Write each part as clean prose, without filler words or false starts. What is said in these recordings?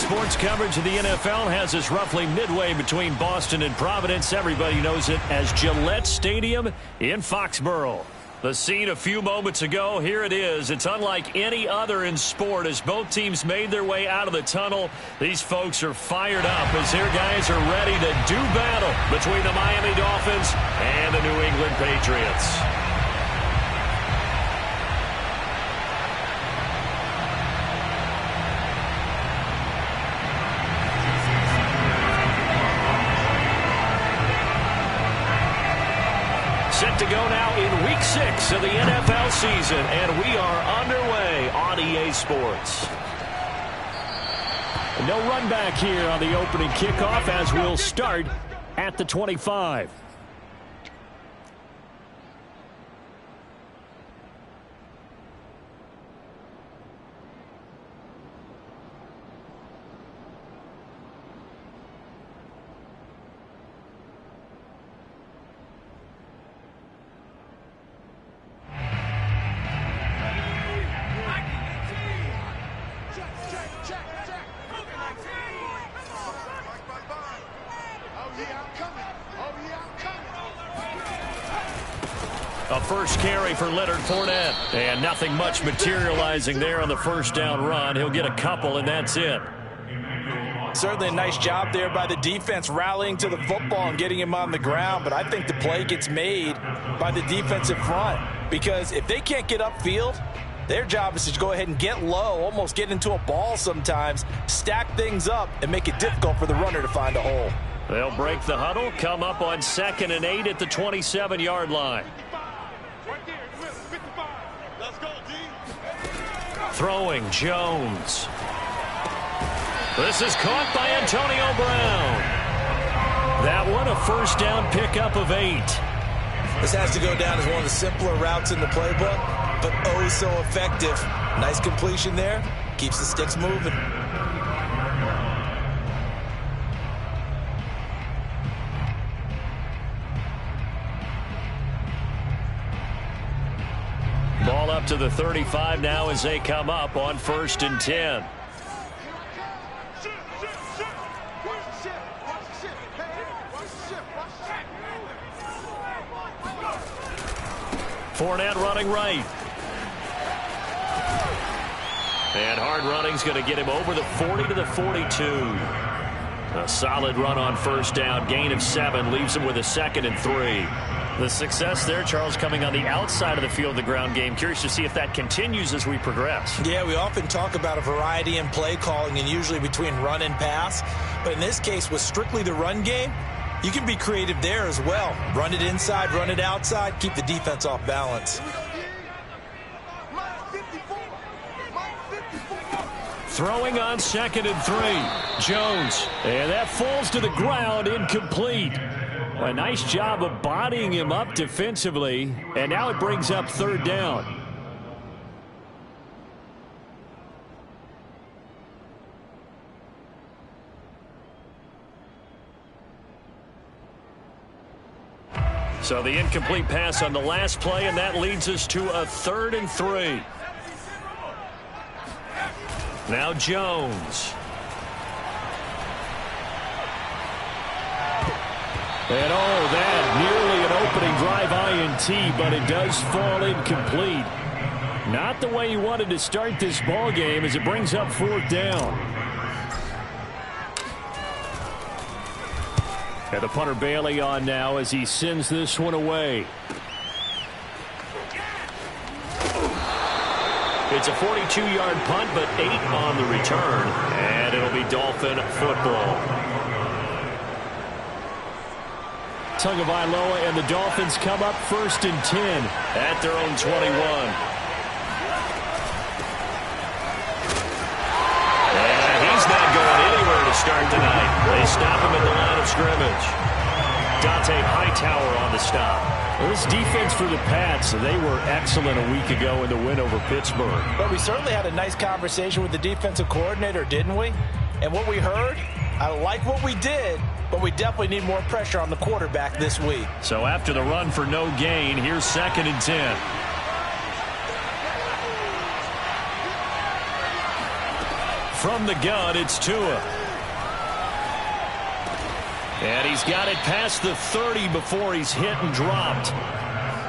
sports coverage of the NFL has us roughly midway between Boston and Providence. Everybody knows it as Gillette Stadium in Foxborough. The scene a few moments ago, here it is. It's unlike any other in sport as both teams made their way out of the tunnel. These folks are fired up as their guys are ready to do battle between the Miami Dolphins and the New England Patriots. Set to go now in Week 6 of the NFL season, and we are underway on EA Sports. No run back here on the opening kickoff as we'll start at the 25. A first carry for Leonard Fournette. And nothing much materializing there on the first down run. He'll get a couple, and that's it. Certainly a nice job there by the defense rallying to the football and getting him on the ground. But I think the play gets made by the defensive front. Because if they can't get upfield, their job is to go ahead and get low, almost get into a ball sometimes, stack things up, and make it difficult for the runner to find a hole. They'll break the huddle, come up on 2nd and 8 at the 27-yard line. Throwing, Jones. This is caught by Antonio Brown. That one, a first down pickup of 8. This has to go down as one of the simpler routes in the playbook, but oh so effective. Nice completion there. Keeps the sticks moving. Ball up to the 35 now as they come up on 1st and 10. Fournette running right. And hard running's going to get him over the 40 to the 42. A solid run on first down. Gain of 7 leaves him with a 2nd and 3. The success there, Charles, coming on the outside of the field, the ground game. Curious to see if that continues as we progress. Yeah, we often talk about a variety in play calling and usually between run and pass. But in this case, with strictly the run game, you can be creative there as well. Run it inside, run it outside, keep the defense off balance. Throwing on 2nd and 3. Jones. And that falls to the ground, incomplete. A nice job of bodying him up defensively, and now it brings up 3rd down. So the incomplete pass on the last play, and that leads us to a 3rd and 3. Now Jones. And oh, that nearly an opening drive INT, but it does fall incomplete. Not the way he wanted to start this ball game as it brings up 4th down. And the punter Bailey on now as he sends this one away. It's a 42-yard punt, but 8 on the return. And it'll be Dolphin football. Tagovailoa and the Dolphins come up 1st and 10 at their own 21. And he's not going anywhere to start tonight. They stop him at the line of scrimmage. Dante Hightower on the stop. Well, this defense for the Pats, they were excellent a week ago in the win over Pittsburgh. But we certainly had a nice conversation with the defensive coordinator, didn't we? And what we heard, I like what we did, but we definitely need more pressure on the quarterback this week. So after the run for no gain, here's 2nd and 10. From the gun, it's Tua. And he's got it past the 30 before he's hit and dropped.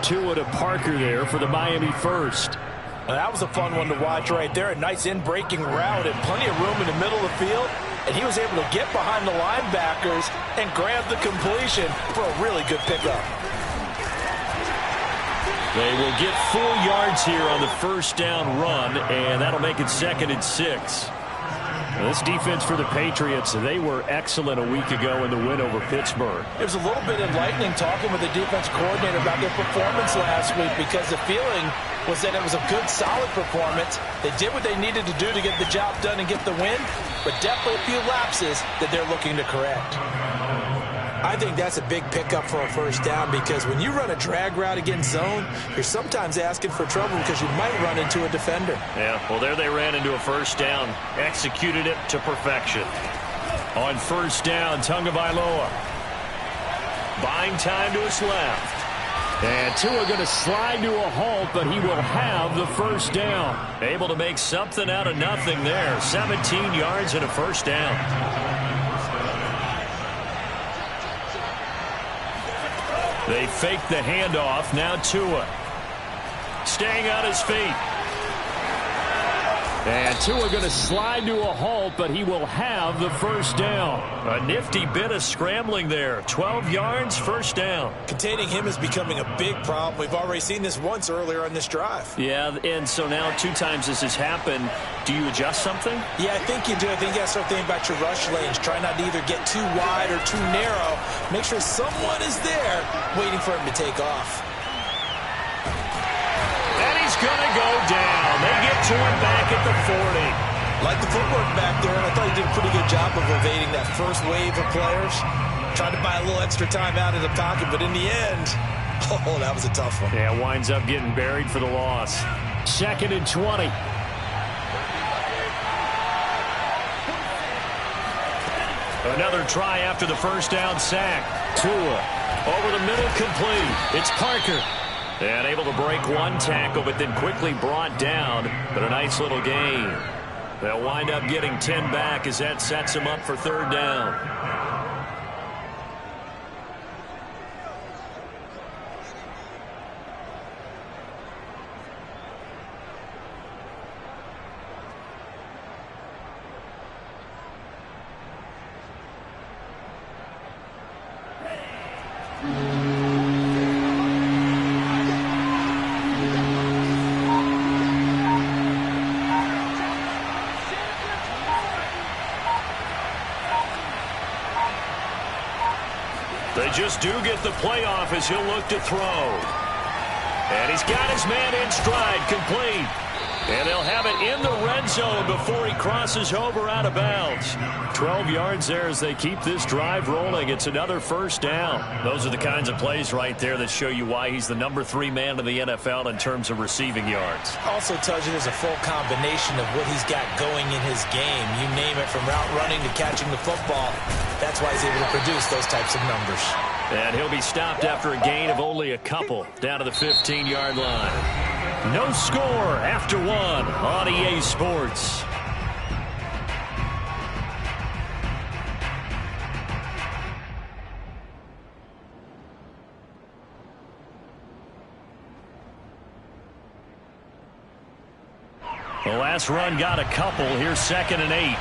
Tua to Parker there for the Miami first. Now, that was a fun one to watch right there. A nice in-breaking route and plenty of room in the middle of the field. And he was able to get behind the linebackers and grab the completion for a really good pickup. They will get 4 yards here on the first down run, and that'll make it 2nd and 6. Now, this defense for the Patriots, they were excellent a week ago in the win over Pittsburgh. It was a little bit enlightening talking with the defense coordinator about their performance last week because the feeling was that it was a good, solid performance. They did what they needed to do to get the job done and get the win, but definitely a few lapses that they're looking to correct. I think that's a big pickup for a first down because when you run a drag route against zone, you're sometimes asking for trouble because you might run into a defender. Yeah, well, there they ran into a first down. Executed it to perfection. On first down, Tagovailoa. Buying time to his left. And Tua going to slide to a halt, but he will have the first down. Able to make something out of nothing there. 17 yards and a first down. They fake the handoff. Now Tua. Staying on his feet. And Tua going to slide to a halt, but he will have the first down. A nifty bit of scrambling there. 12 yards, first down. Containing him is becoming a big problem. We've already seen this once earlier on this drive. Yeah, and so now 2 times this has happened. Do you adjust something? Yeah, I think you do. I think you got to start thinking about your rush lanes. Try not to either get too wide or too narrow. Make sure someone is there waiting for him to take off. He's going to go down. They get to him back at the 40. Like the footwork back there, and I thought he did a pretty good job of evading that first wave of players. Tried to buy a little extra time out of the pocket, but in the end, oh, that was a tough one. Yeah, winds up getting buried for the loss. 2nd and 20. Another try after the first down sack. Tua over the middle, complete. It's Parker. And able to break one tackle, but then quickly brought down. But a nice little gain. They'll wind up getting 10 back as that sets them up for 3rd down. They just do get the playoff as he'll look to throw. And he's got his man in stride, complete. And they'll have it in the red zone before he crosses over out of bounds. 12 yards there as they keep this drive rolling. It's another first down. Those are the kinds of plays right there that show you why he's the number 3 man in the NFL in terms of receiving yards. Also tells you there's a full combination of what he's got going in his game. You name it, from route running to catching the football. That's why he's able to produce those types of numbers. And he'll be stopped after a gain of only a couple down to the 15-yard line. No score after 1 on EA Sports. The last run got a couple. Here's 2nd and 8.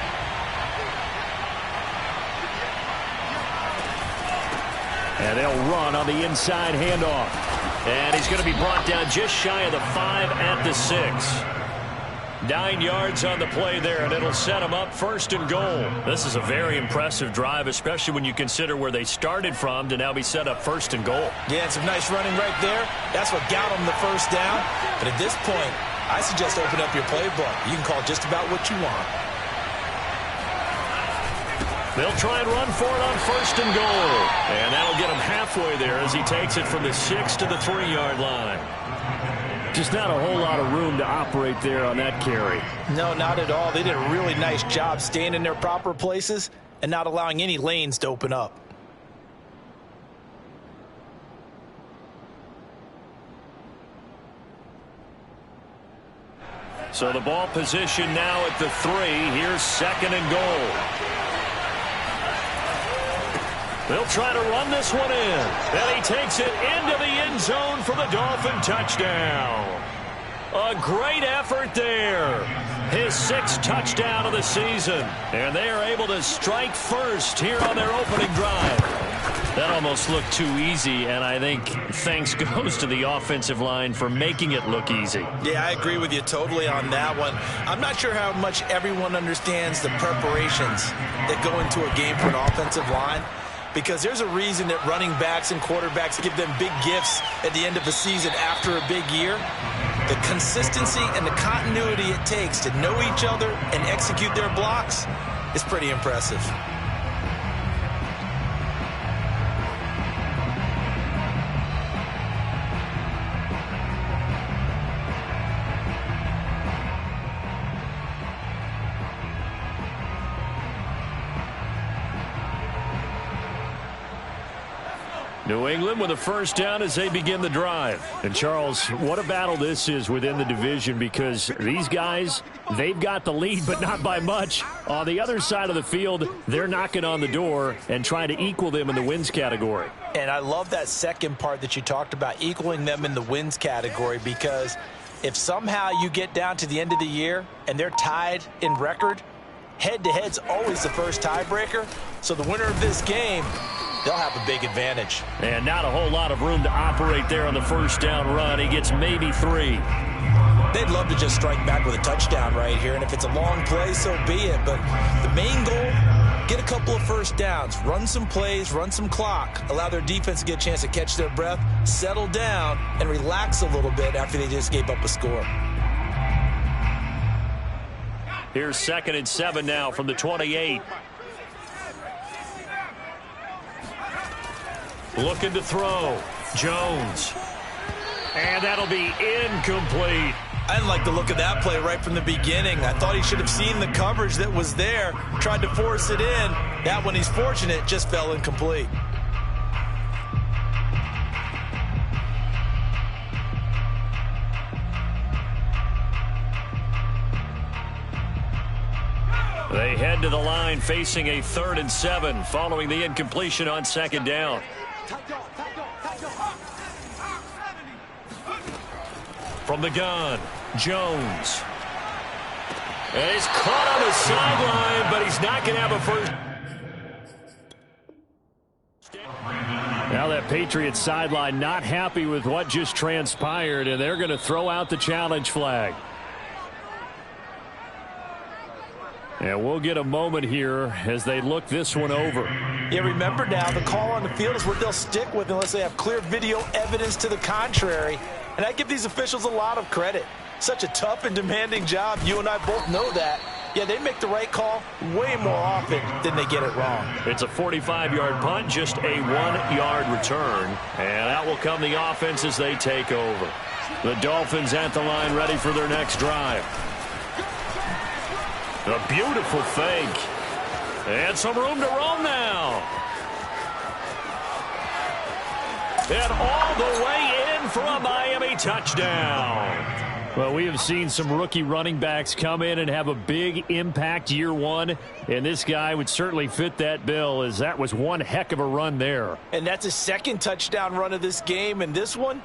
And they'll run on the inside handoff. And he's going to be brought down just shy of the 5 at the 6. 9 yards on the play there, and it'll set him up 1st and goal. This is a very impressive drive, especially when you consider where they started from to now be set up 1st and goal. Yeah, and some nice running right there. That's what got them the first down. But at this point, I suggest open up your playbook. You can call just about what you want. They'll try and run for it on 1st and goal. And that'll get him halfway there as he takes it from the 6 to the 3-yard line. Just not a whole lot of room to operate there on that carry. No, not at all. They did a really nice job staying in their proper places and not allowing any lanes to open up. So the ball position now at the 3. Here's 2nd and goal. They'll try to run this one in. And he takes it into the end zone for the Dolphin touchdown. A great effort there. His 6th touchdown of the season. And they are able to strike first here on their opening drive. That almost looked too easy, and I think thanks goes to the offensive line for making it look easy. Yeah, I agree with you totally on that one. I'm not sure how much everyone understands the preparations that go into a game for an offensive line, because there's a reason that running backs and quarterbacks give them big gifts at the end of the season after a big year. The consistency and the continuity it takes to know each other and execute their blocks is pretty impressive. New England with a first down as they begin the drive. And, Charles, what a battle this is within the division, because these guys, they've got the lead, but not by much. On the other side of the field, they're knocking on the door and trying to equal them in the wins category. And I love that second part that you talked about, equaling them in the wins category, because if somehow you get down to the end of the year and they're tied in record, head-to-head's always the first tiebreaker. So the winner of this game, they'll have a big advantage. And not a whole lot of room to operate there on the first down run. He gets maybe 3. They'd love to just strike back with a touchdown right here, and if it's a long play, so be it. But the main goal, get a couple of first downs, run some plays, run some clock, allow their defense to get a chance to catch their breath, settle down, and relax a little bit after they just gave up a score. Here's 2nd and 7 now from the 28. Looking to throw. Jones. And that'll be incomplete. I didn't like the look of that play right from the beginning. I thought he should have seen the coverage that was there, tried to force it in. That one, he's fortunate, just fell incomplete. They head to the line facing a 3rd and 7 following the incompletion on 2nd down. From the gun, Jones. And he's caught on the sideline, but he's not going to have a first. Now that Patriots sideline not happy with what just transpired, and they're going to throw out the challenge flag. And we'll get a moment here as they look this one over. Yeah, remember now, the call on the field is what they'll stick with unless they have clear video evidence to the contrary. And I give these officials a lot of credit. Such a tough and demanding job. You and I both know that. Yeah, they make the right call way more often than they get it wrong. It's a 45-yard punt, just a 1-yard return. And out will come the offense as they take over. The Dolphins at the line, ready for their next drive. A beautiful fake. And some room to roam now. And all the way in for a Miami touchdown. Well, we have seen some rookie running backs come in and have a big impact year one. And this guy would certainly fit that bill, as that was one heck of a run there. And that's his 2nd touchdown run of this game. And this one,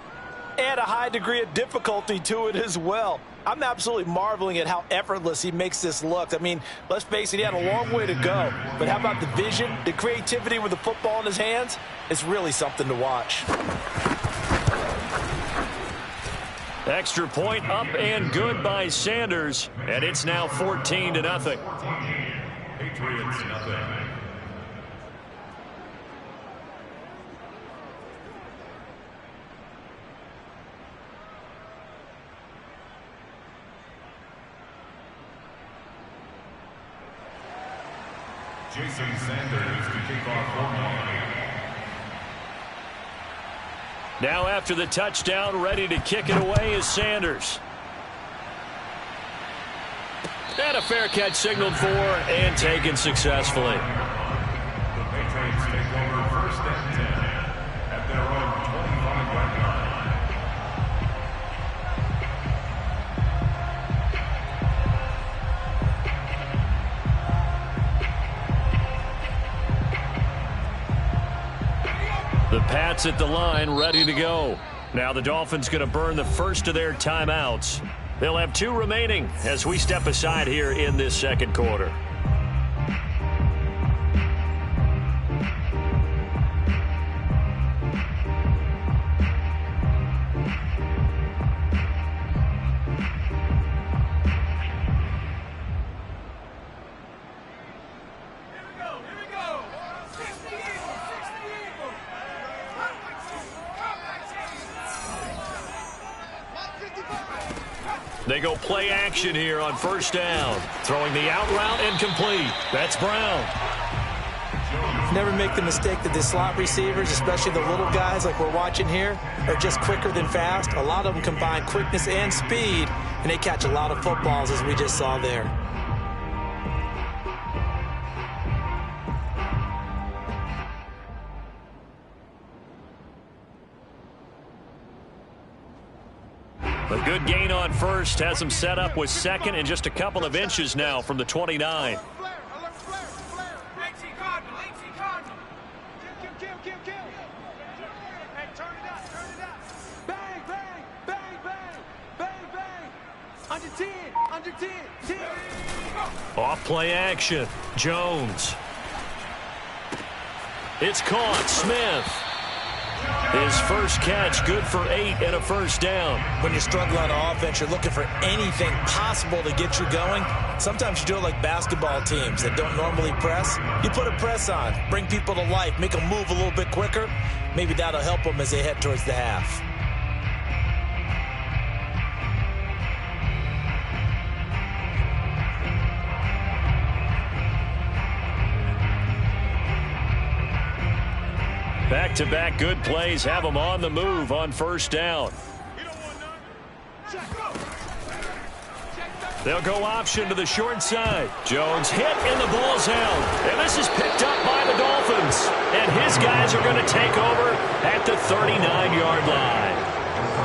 add a high degree of difficulty to it as well. I'm absolutely marveling at how effortless he makes this look. I mean, let's face it, he had a long way to go. But how about the vision, the creativity with the football in his hands? It's really something to watch. Extra point up and good by Sanders. And it's now 14-0. Patriots nothing. Jason Sanders to kick off for Miami. Now after the touchdown, ready to kick it away is Sanders. And a fair catch signaled for and taken successfully. The Patriots take over 1st and 10 at their own 25-yard Pats at the line, ready to go. Now the Dolphins going to burn the first of their timeouts. They'll have 2 remaining as we step aside here in this second quarter. They go play action here on first down. Throwing the out route and complete. That's Brown. Never make the mistake that the slot receivers, especially the little guys like we're watching here, are just quicker than fast. A lot of them combine quickness and speed, and they catch a lot of footballs, as we just saw there. A good gain on first has him set up with second and just a couple of inches now from the 29. Off play action. Jones. It's caught. Smith. His first catch, good for 8 and a first down. When you're struggling on offense, you're looking for anything possible to get you going. Sometimes you do it like basketball teams that don't normally press. You put a press on, bring people to life, make them move a little bit quicker. Maybe that'll help them as they head towards the half. Back-to-back good plays have them on the move on first down. They'll go option to the short side. Jones hit and the ball's out. And this is picked up by the Dolphins. And his guys are going to take over at the 39-yard line.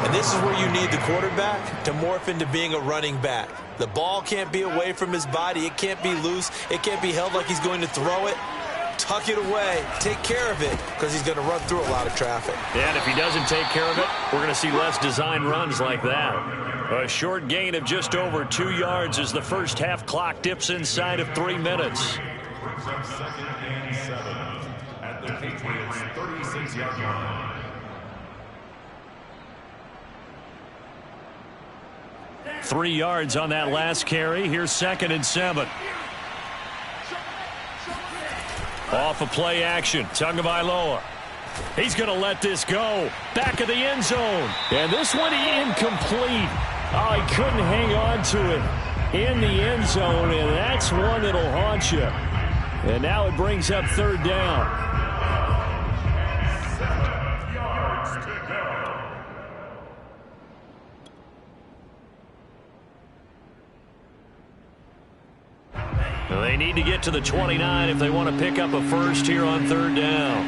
And this is where you need the quarterback to morph into being a running back. The ball can't be away from his body. It can't be loose. It can't be held like he's going to throw it. Tuck it away, take care of it, because he's going to run through a lot of traffic. And if he doesn't take care of it, we're going to see less design runs like that. A short gain of just over 2 yards as the first half clock dips inside of 3 minutes. Brings up 2nd and 7 at the Patriots' 36-yard line. Three yards on that last carry. Here's 2nd and 7. Off of play action. Tagovailoa. He's going to let this go. Back of the end zone. And this one incomplete. Oh, he couldn't hang on to it in the end zone, and that's one that'll haunt you. And now it brings up 3rd down. 7 yards to go. They need to get to the 29 if they want to pick up a first here on 3rd down.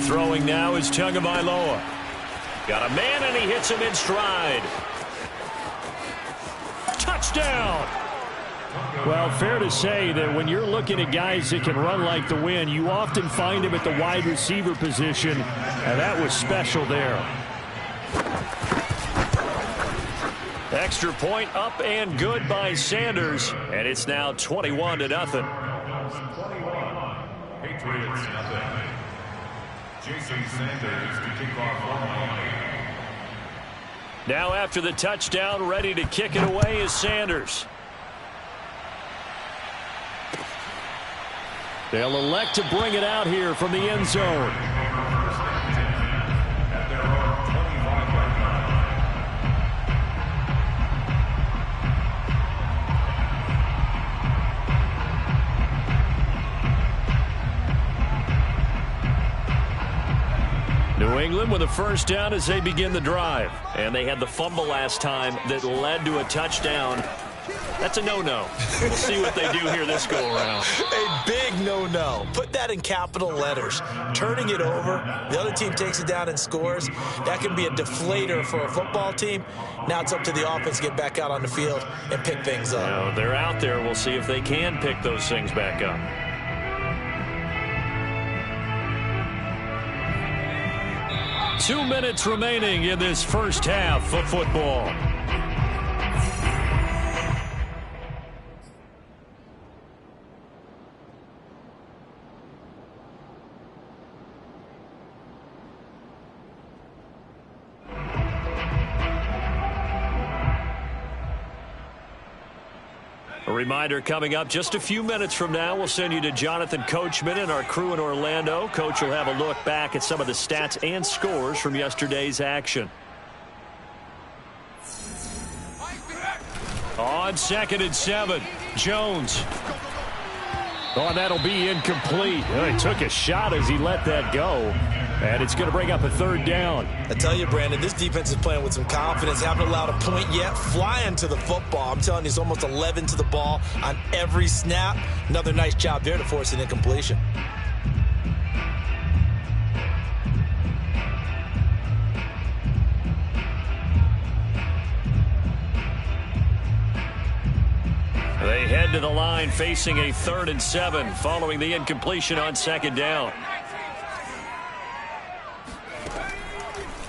Throwing now is Tagovailoa. Got a man, and he hits him in stride. Touchdown! Well, fair to say that when you're looking at guys that can run like the wind, you often find them at the wide receiver position, and that was special there. Extra point up and good by Sanders, and it's now 21-0. 21. Patriots nothing. Jason Sanders to kick off for Miami. Now after the touchdown, ready to kick it away is Sanders. They'll elect to bring it out here from the end zone. At their own 25-yard line. New England with a first down as they begin the drive. And they had the fumble last time that led to a touchdown. That's a no-no. We'll see what they do here this go-around. A big no-no. Put that in capital letters. Turning it over, the other team takes it down and scores. That can be a deflator for a football team. Now it's up to the offense to get back out on the field and pick things up. Now, they're out there. We'll see if they can pick those things back up. 2 minutes remaining in this first half of football. A reminder coming up just a few minutes from now, we'll send you to Jonathan Coachman and our crew in Orlando. Coach will have a look back at some of the stats and scores from yesterday's action. On 2nd and 7, Jones. Oh, that'll be incomplete. He took a shot as he let that go. And it's going to bring up a 3rd down. I tell you, Brandon, this defense is playing with some confidence. Haven't allowed a point yet. Flying to the football. I'm telling you, it's almost 11 to the ball on every snap. Another nice job there to force an incompletion. They head to the line facing a 3rd and 7 following the incompletion on 2nd down.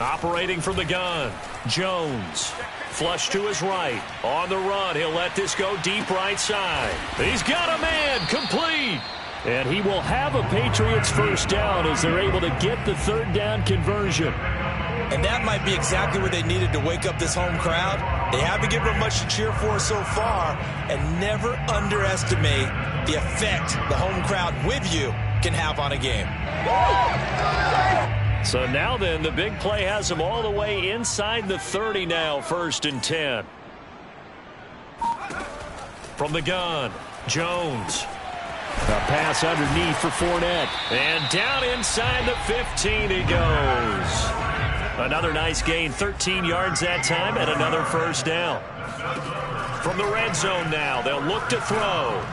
Operating from the gun, Jones. Flush to his right. On the run, he'll let this go deep right side. He's got a man, complete. And he will have a Patriots 1st down as they're able to get the 3rd down conversion. And that might be exactly what they needed to wake up this home crowd. They haven't given them much to cheer for so far. And never underestimate the effect the home crowd with you can have on a game. So now then, the big play has them all the way inside the 30 now, 1st and 10. From the gun, Jones. A pass underneath for Fournette. And down inside the 15 he goes. Another nice gain, 13 yards that time, and another 1st down. From the red zone now, they'll look to throw.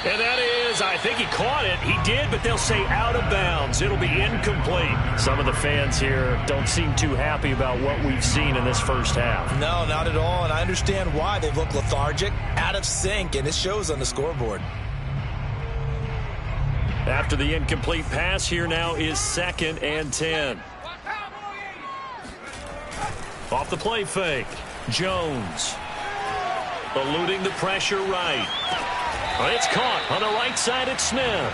And that is, I think he caught it. He did, but they'll say out of bounds. It'll be incomplete. Some of the fans here don't seem too happy about what we've seen in this first half. No, not at all, and I understand why. They look lethargic, out of sync, and it shows on the scoreboard. After the incomplete pass, here now is 2nd and 10. Off the play fake, Jones. Eluding the pressure right. It's caught on the right side at Smith.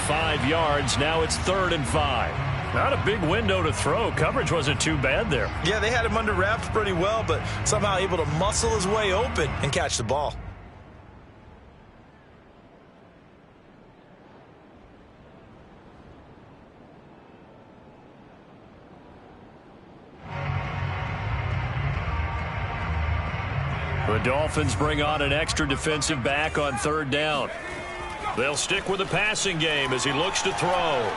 5 yards, now it's 3rd and 5. Not a big window to throw. Coverage wasn't too bad there. Yeah, they had him under wraps pretty well, but somehow able to muscle his way open and catch the ball. The Dolphins bring on an extra defensive back on 3rd down. They'll stick with the passing game as he looks to throw.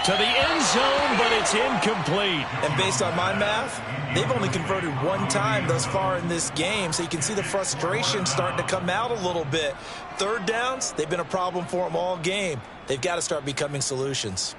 To the end zone, but it's incomplete. And based on my math, they've only converted 1 time thus far in this game, so you can see the frustration starting to come out a little bit. 3rd downs, they've been a problem for them all game. They've got to start becoming solutions.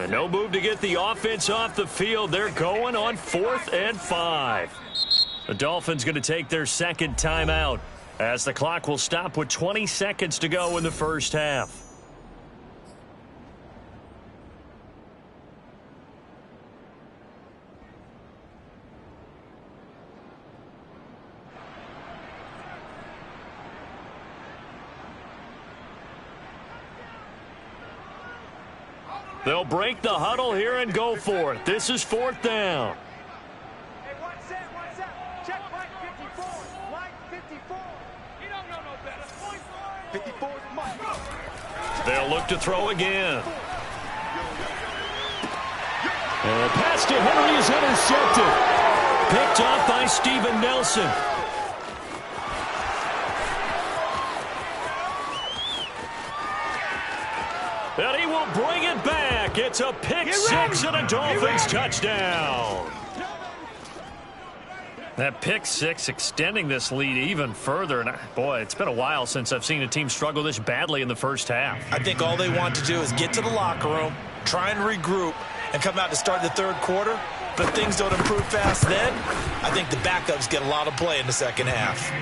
And no move to get the offense off the field. They're going on 4th and 5. The Dolphins going to take their 2nd timeout as the clock will stop with 20 seconds to go in the first half. They'll break the huddle here and go for it. This is 4th down. Hey, one set. Check Mike 54. Mike 54. You don't know no better. 54 is Mike. They'll look to throw again. And the pass to Henry is intercepted. Picked off by Steven Nelson. And he will bring it back. It's a pick six and a Dolphins touchdown. That pick six extending this lead even further. And boy, it's been a while since I've seen a team struggle this badly in the first half. I think all they want to do is get to the locker room, try and regroup, and come out to start the third quarter. But things don't improve fast then. I think the backups get a lot of play in the second half.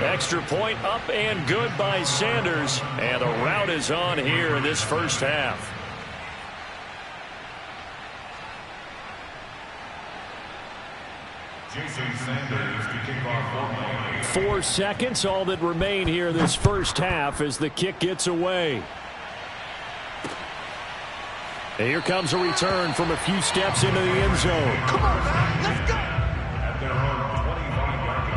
Extra point up and good by Sanders. And the rout is on here in this first half. Jason Sanders to kick off 4 seconds, all that remain here in this first half as the kick gets away. And here comes a return from a few steps into the end zone. Come on, man. Let's go. at their own 25-yard line.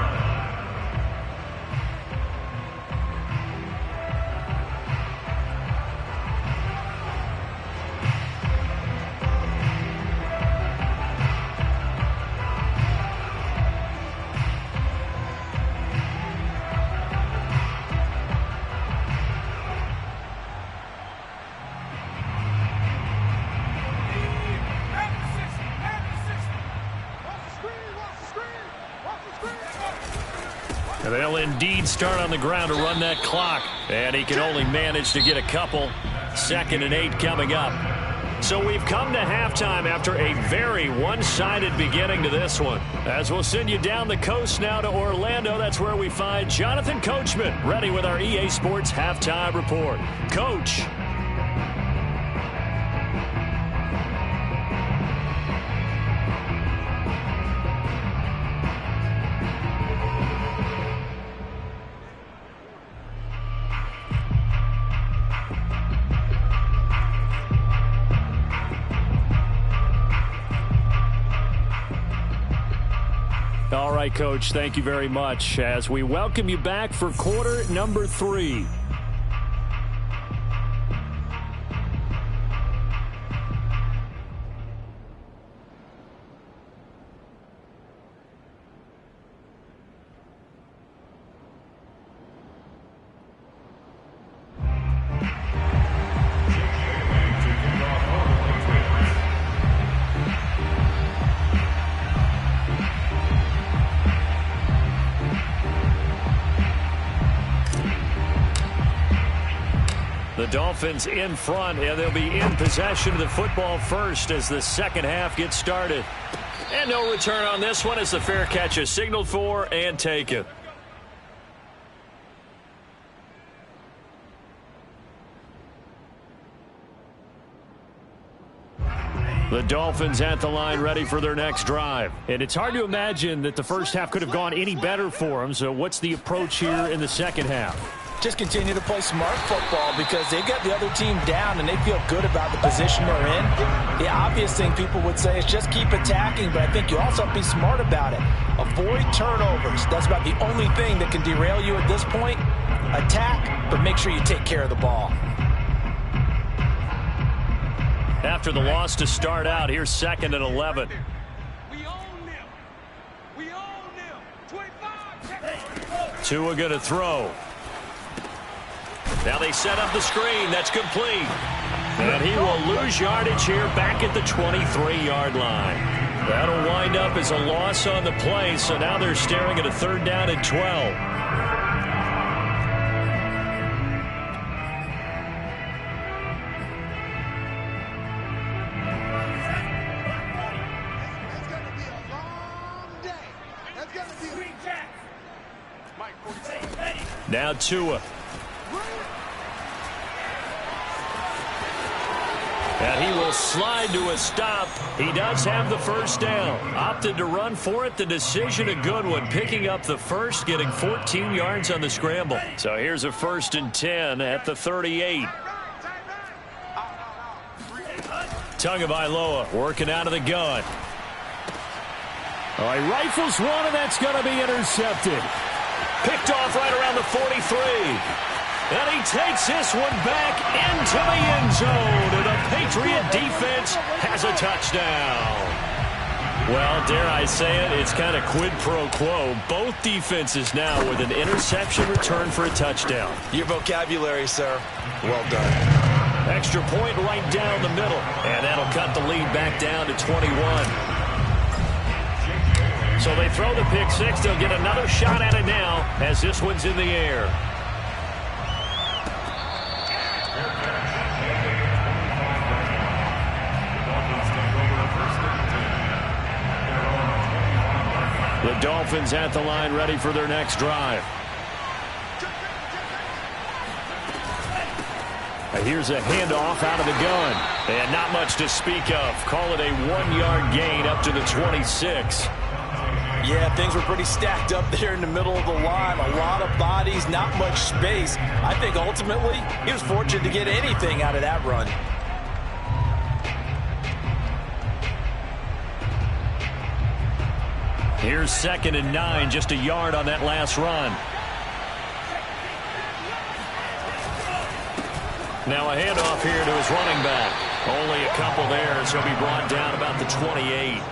And they'll indeed start on the ground to run that clock. And he can only manage to get a couple. 2nd and 8 coming up. So we've come to halftime after a very one-sided beginning to this one. As we'll send you down the coast now to Orlando, that's where we find Jonathan Coachman ready with our EA Sports Halftime Report. Coach. All right, Coach, thank you very much as we welcome you back for quarter number 3. The Dolphins in front, and they'll be in possession of the football first as the second half gets started. And no return on this one as the fair catch is signaled for and taken. The Dolphins at the line ready for their next drive. And it's hard to imagine that the first half could have gone any better for them. So what's the approach here in the second half? Just continue to play smart football because they got the other team down and they feel good about the position they're in. The obvious thing people would say is just keep attacking, but I think you also have to be smart about it. Avoid turnovers. That's about the only thing that can derail you at this point. Attack, but make sure you take care of the ball. After the loss to start out, here's 2nd and 11. We own them. We own them. 25. Tua going to throw. Now they set up the screen. That's complete. And he will lose yardage here back at the 23-yard line. That'll wind up as a loss on the play, so now they're staring at a 3rd down and 12. Now Tua. And he will slide to a stop. He does have the first down. Opted to run for it. The decision a good one. Picking up the first, getting 14 yards on the scramble. So here's a 1st and 10 at the 38. Tagovailoa working out of the gun. All right, rifles one, and that's going to be intercepted. Picked off right around the 43. And he takes this one back into the end zone. And the Patriot defense has a touchdown. Well, dare I say it, it's kind of quid pro quo. Both defenses now with an interception return for a touchdown. Your vocabulary, sir. Well done. Extra point right down the middle. And that'll cut the lead back down to 21. So they throw the pick six. They'll get another shot at it now as this one's in the air. The Dolphins at the line ready for their next drive. Here's a handoff out of the gun. And not much to speak of. Call it a 1-yard gain up to the 26. Yeah, things were pretty stacked up there in the middle of the line. A lot of bodies, not much space. I think ultimately he was fortunate to get anything out of that run. Here's 2nd and 9, just a yard on that last run. Now a handoff here to his running back. Only a couple there, so he'll be brought down about the 28.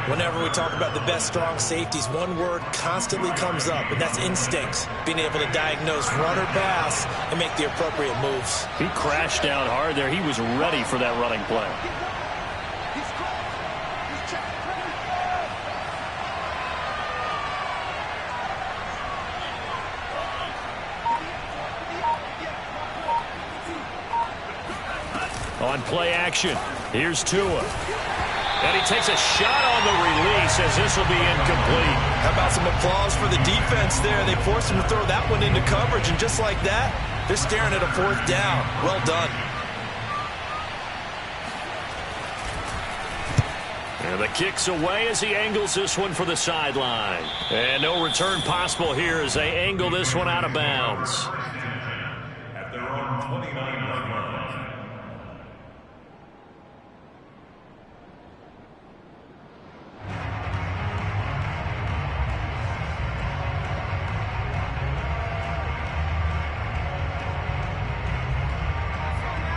Whenever we talk about the best strong safeties, one word constantly comes up, and that's instincts. Being able to diagnose run or pass and make the appropriate moves. He crashed down hard there. He was ready for that running play. On play action, here's Tua. And he takes a shot on the release as this will be incomplete. How about some applause for the defense there? They forced him to throw that one into coverage, and just like that, they're staring at a 4th down. Well done. And the kick's away as he angles this one for the sideline. And no return possible here as they angle this one out of bounds. At their own 29-yard line.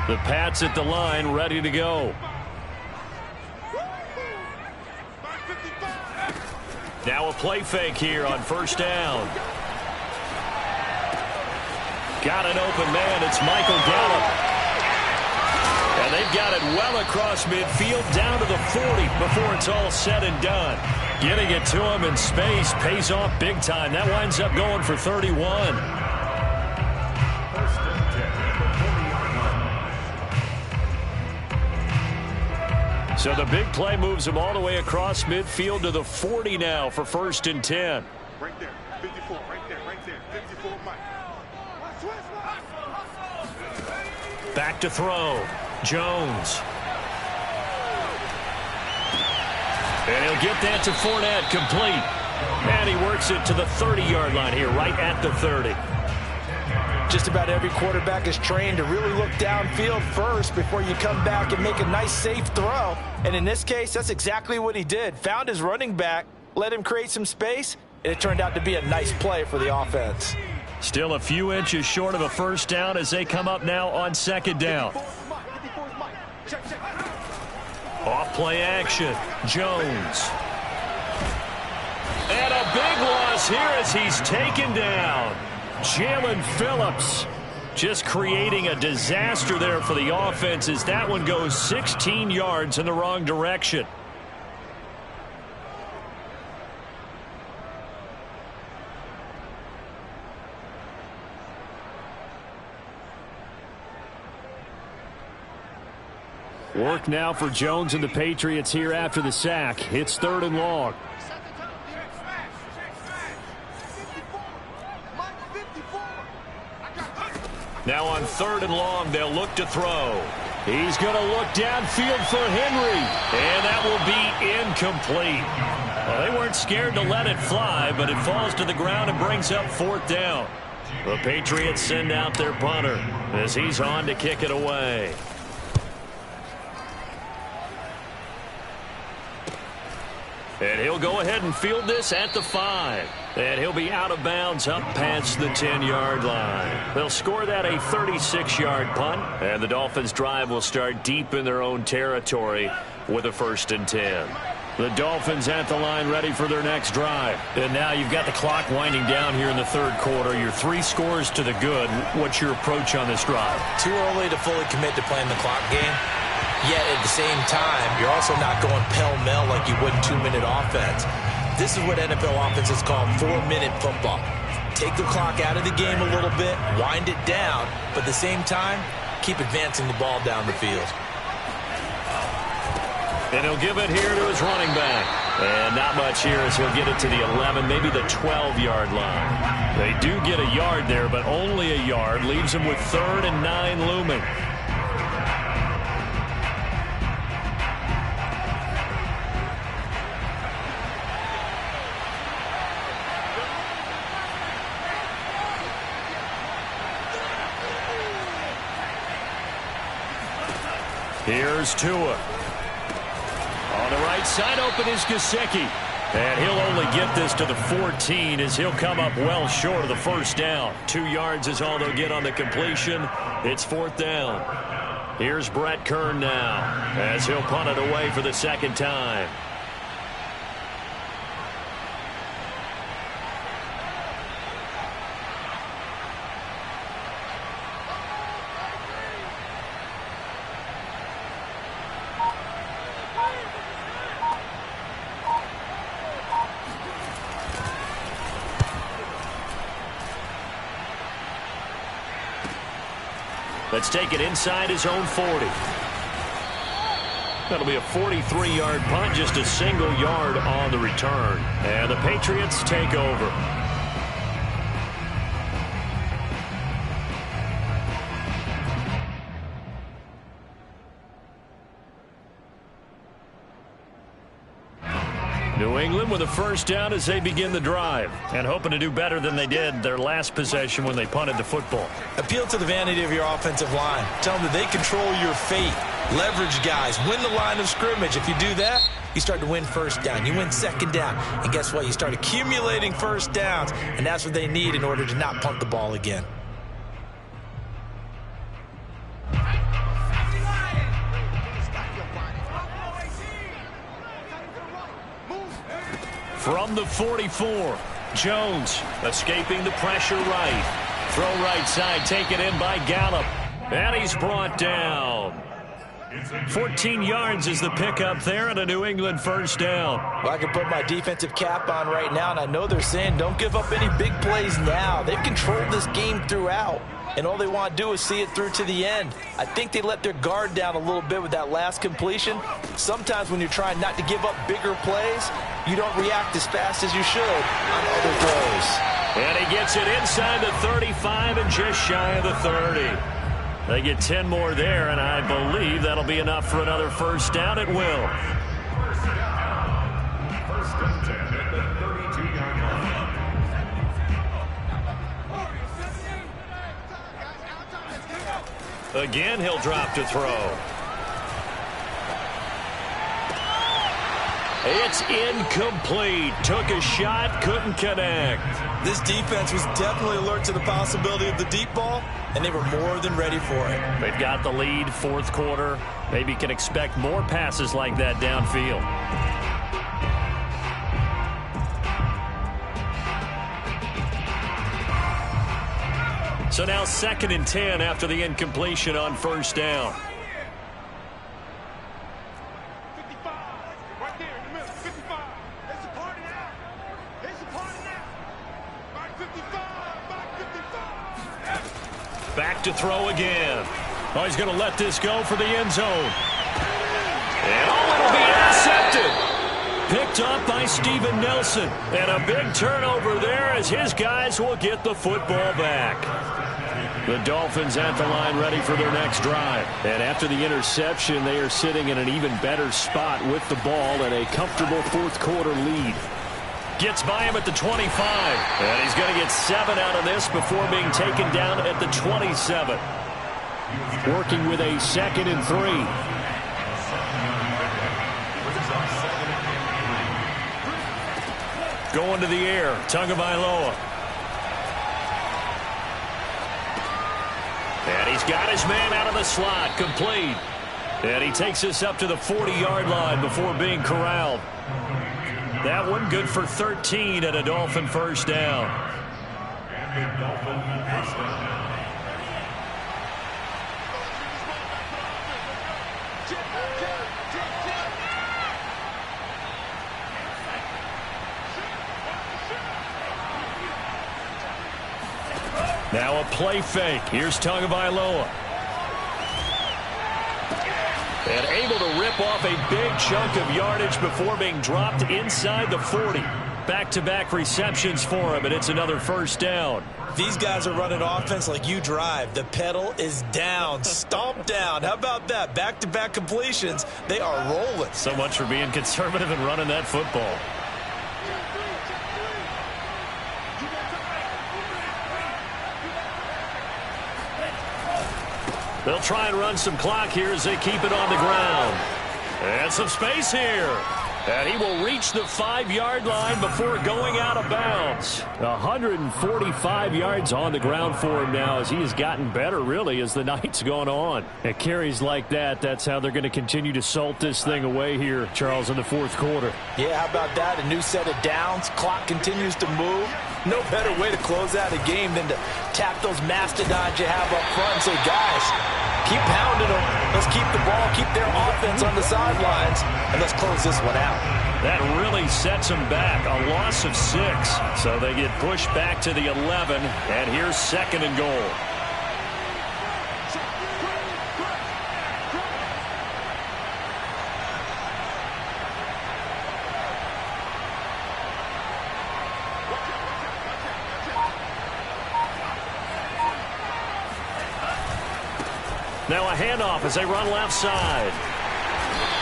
The Pats at the line, ready to go. Now a play fake here on 1st down. Got an open man. It's Michael Gallup. And they've got it well across midfield down to the 40 before it's all said and done. Getting it to him in space pays off big time. That winds up going for 31. So the big play moves him all the way across midfield to the 40 now for 1st and 10. Right there, 54, right there, 54, Mike. Back to throw. Jones. And he'll get that to Fournette, complete. And he works it to the 30-yard line here, right at the 30. Just about every quarterback is trained to really look downfield first before you come back and make a nice, safe throw. And in this case, that's exactly what he did. Found his running back, let him create some space, and it turned out to be a nice play for the offense. Still a few inches short of a 1st down as they come up now on 2nd down. Off play action. Jones. And a big loss here as he's taken down. Jalen Phillips just creating a disaster there for the offense as that one goes 16 yards in the wrong direction. Work now for Jones and the Patriots here after the sack. It's 3rd and long. Now on 3rd and long, they'll look to throw. He's going to look downfield for Henry, and that will be incomplete. Well, they weren't scared to let it fly, but it falls to the ground and brings up 4th down. The Patriots send out their punter as he's on to kick it away. And he'll go ahead and field this at the 5. And he'll be out of bounds up past the 10-yard line. They'll score that a 36-yard punt. And the Dolphins' drive will start deep in their own territory with a 1st and 10. The Dolphins at the line ready for their next drive. And now you've got the clock winding down here in the 3rd quarter. You're 3 scores to the good. What's your approach on this drive? Too early to fully commit to playing the clock game. Yet at the same time, you're also not going pell-mell like you would in 2-minute offense. This is what NFL offenses call 4-minute football. Take the clock out of the game a little bit, wind it down, but at the same time, keep advancing the ball down the field. And he'll give it here to his running back. And not much here as he'll get it to the 11, maybe the 12-yard line. They do get a yard there, but only a yard. Leaves him with 3rd and 9 looming. Here's Tua. On the right side, open is Gesicki. And he'll only get this to the 14 as he'll come up well short of the first down. 2 yards is all they'll get on the completion. It's 4th down. Here's Brett Kern now as he'll punt it away for the second time. Let's take it inside his own 40. That'll be a 43-yard punt, just a single yard on the return. And the Patriots take over. New England with a first down as they begin the drive, and hoping to do better than they did their last possession when they punted the football. Appeal to the vanity of your offensive line. Tell them that they control your fate. Leverage guys. Win the line of scrimmage. If you do that, you start to win first down. You win second down. And guess what? You start accumulating first downs, and that's what they need in order to not punt the ball again. From the 44, Jones escaping the pressure right. Throw right side, taken in by Gallup. And he's brought down. 14 yards is the pickup there, and a New England first down. Well, I can put my defensive cap on right now, and I know they're saying don't give up any big plays now. They've controlled this game throughout, and all they want to do is see it through to the end. I think they let their guard down a little bit with that last completion. Sometimes when you're trying not to give up bigger plays, you don't react as fast as you should on other throws. And he gets it inside the 35 and just shy of the 30. They get 10 more there, and I believe that'll be enough for another first down. It will. First and 10 at the 32-yard line. Again, he'll drop to throw. It's incomplete. Took a shot, couldn't connect. This defense was definitely alert to the possibility of the deep ball, and they were more than ready for it. They've got the lead, fourth quarter. Maybe can expect more passes like that downfield. So now 2nd and 10 after the incompletion on first down. Back to throw again. Oh, he's going to let this go for the end zone. And it'll be intercepted. Picked up by Steven Nelson. And a big turnover there as his guys will get the football back. The Dolphins at the line ready for their next drive. And after the interception, they are sitting in an even better spot with the ball and a comfortable fourth quarter lead. Gets by him at the 25. And he's going to get 7 out of this before being taken down at the 27. Working with a 2nd and 3. Going to the air. Tagovailoa. And he's got his man out of the slot. Complete. And he takes this up to the 40-yard line before being corralled. That one good for 13 at a Dolphin first down. Now a play fake. Here's Tagovailoa. And able to rip off a big chunk of yardage before being dropped inside the 40. Back-to-back receptions for him, and it's another first down. These guys are running offense like you drive. The pedal is down, stomp down. How about that? Back-to-back completions. They are rolling. So much for being conservative and running that football. They'll try and run some clock here as they keep it on the ground. And some space here. And he will reach the 5-yard line before going out of bounds. 145 yards on the ground for him now as he has gotten better, really, as the night's gone on. At carries like that, that's how they're going to continue to salt this thing away here, Charles, in the fourth quarter. Yeah, how about that? A new set of downs. Clock continues to move. No better way to close out a game than to tap those mastodons you have up front and say, guys, keep pounding them. Let's keep the ball, keep their offense on the sidelines, and let's close this one out. That really sets them back. A loss of 6. So they get pushed back to the 11, and here's 2nd and goal. Now a handoff as they run left side.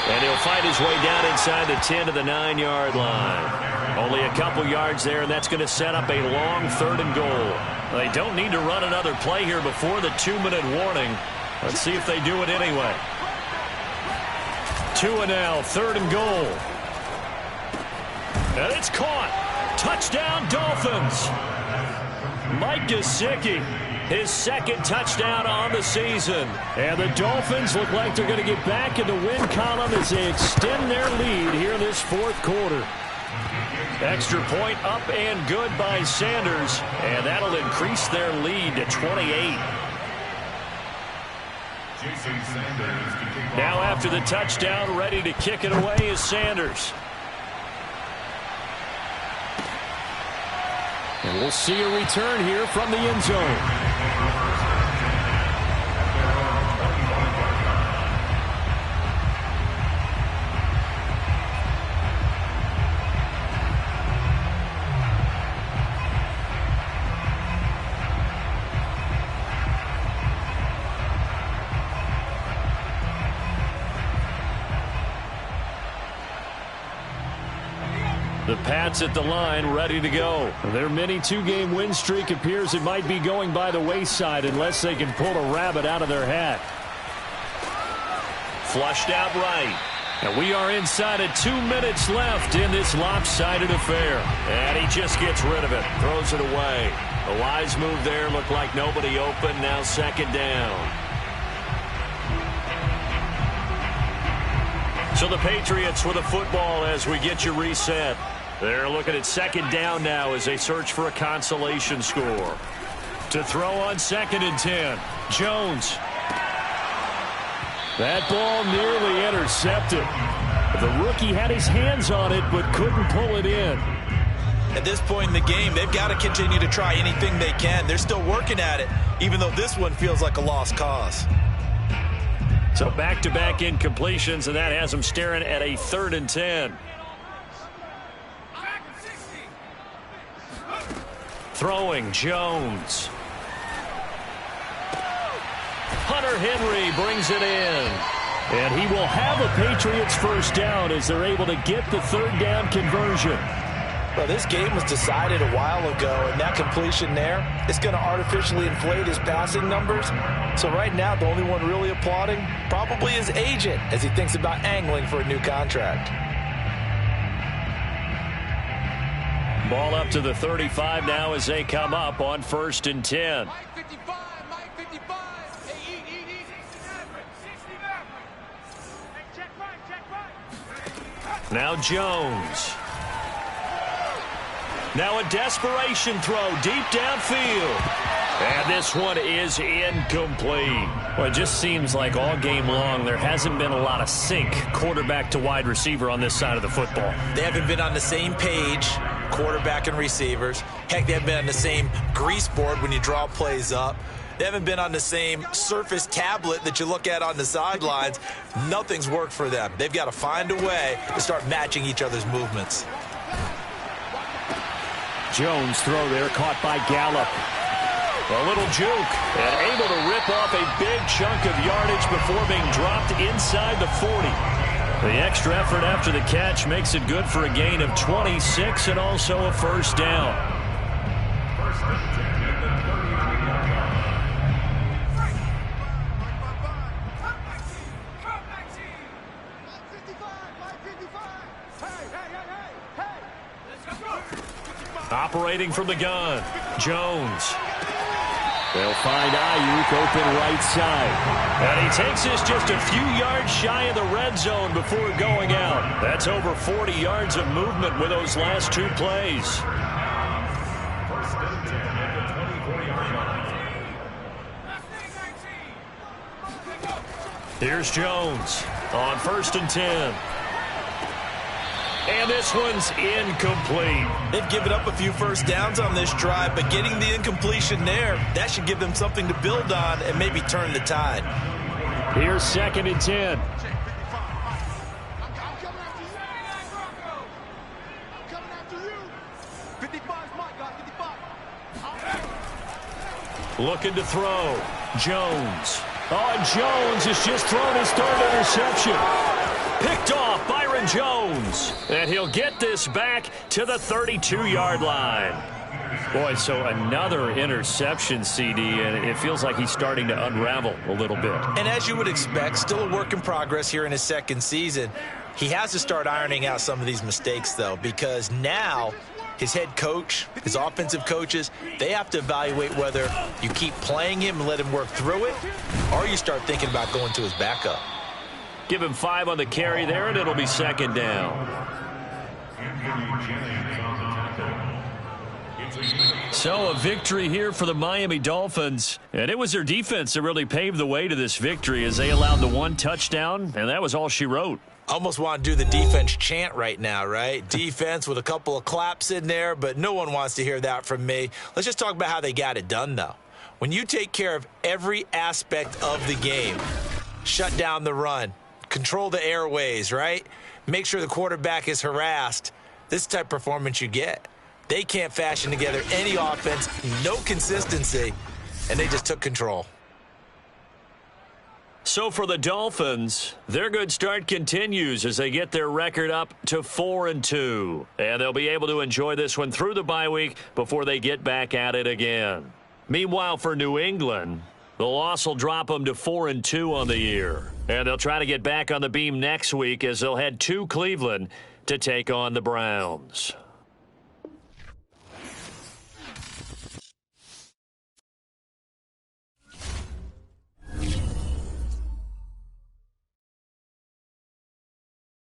And he'll fight his way down inside the 10 to the 9-yard line. Only a couple yards there, and that's going to set up a long 3rd and goal. They don't need to run another play here before the 2-minute warning. Let's see if they do it anyway. 2 and now, 3rd and goal. And it's caught. Touchdown, Dolphins. Mike Gesicki. His 2nd touchdown on the season. And the Dolphins look like they're going to get back in the win column as they extend their lead here in this 4th quarter. Extra point up and good by Sanders. And that'll increase their lead to 28. Now after the touchdown, ready to kick it away is Sanders. And we'll see a return here from the end zone. The Pats at the line, ready to go. Their mini 2-game win streak appears it might be going by the wayside unless they can pull a rabbit out of their hat. Flushed out right. And we are inside of 2 minutes left in this lopsided affair. And he just gets rid of it, throws it away. A wise move there, looked like nobody open, now 2nd down. So the Patriots with a football as we get you reset. They're looking at 2nd down now as they search for a consolation score. To throw on 2nd and 10. Jones. That ball nearly intercepted. The rookie had his hands on it but couldn't pull it in. At this point in the game, they've got to continue to try anything they can. They're still working at it, even though this one feels like a lost cause. So back-to-back incompletions, and that has them staring at a 3rd and 10. Throwing, Jones. Hunter Henry brings it in. And he will have a Patriots first down as they're able to get the 3rd down conversion. Well, this game was decided a while ago, and that completion there is going to artificially inflate his passing numbers. So right now, the only one really applauding probably his agent as he thinks about angling for a new contract. Ball up to the 35 now as they come up on 1st and 10. Mike 55, Mike 55. Hey, eat. Hey, check right. Now Jones. Now a desperation throw deep downfield. And this one is incomplete. Well, it just seems like all game long there hasn't been a lot of sync quarterback to wide receiver on this side of the football. They haven't been on the same page quarterback and receivers. Heck, they haven't been on the same grease board when you draw plays up. They haven't been on the same Surface tablet that you look at on the sidelines. Nothing's worked for them. They've got to find a way to start matching each other's movements. Jones throw there, caught by Gallup. A little juke, and able to rip off a big chunk of yardage before being dropped inside the 40. The extra effort after the catch makes it good for a gain of 26 and also a first down. Operating from the gun, Jones. They'll find Ayuk open right side. And he takes this just a few yards shy of the red zone before going out. That's over 40 yards of movement with those last two plays. Here's Jones on 1st and 10. And this one's incomplete. They've given up a few first downs on this drive, but getting the incompletion there, that should give them something to build on and maybe turn the tide. Here's 2nd and 10. Looking to throw. Jones. Oh, and Jones has just thrown his 3rd interception. Picked off Byron Jones. And he'll get this back to the 32-yard line. Boy, so another interception, CD, and it feels like he's starting to unravel a little bit. And as you would expect, still a work in progress here in his 2nd season. He has to start ironing out some of these mistakes, though, because now his head coach, his offensive coaches, they have to evaluate whether you keep playing him and let him work through it, or you start thinking about going to his backup. Give him 5 on the carry there, and it'll be 2nd down. So a victory here for the Miami Dolphins. And it was their defense that really paved the way to this victory as they allowed the 1 touchdown, and that was all she wrote. Almost want to do the defense chant right now, right? Defense with a couple of claps in there, but no one wants to hear that from me. Let's just talk about how they got it done, though. When you take care of every aspect of the game, shut down the run, control the airways, right? Make sure the quarterback is harassed. This type of performance you get. They can't fashion together any offense, no consistency, and they just took control. So for the Dolphins, their good start continues as they get their record up to 4-2. And they'll be able to enjoy this one through the bye week before they get back at it again. Meanwhile, for New England, the loss will drop them to 4-2 on the year. And they'll try to get back on the beam next week as they'll head to Cleveland to take on the Browns.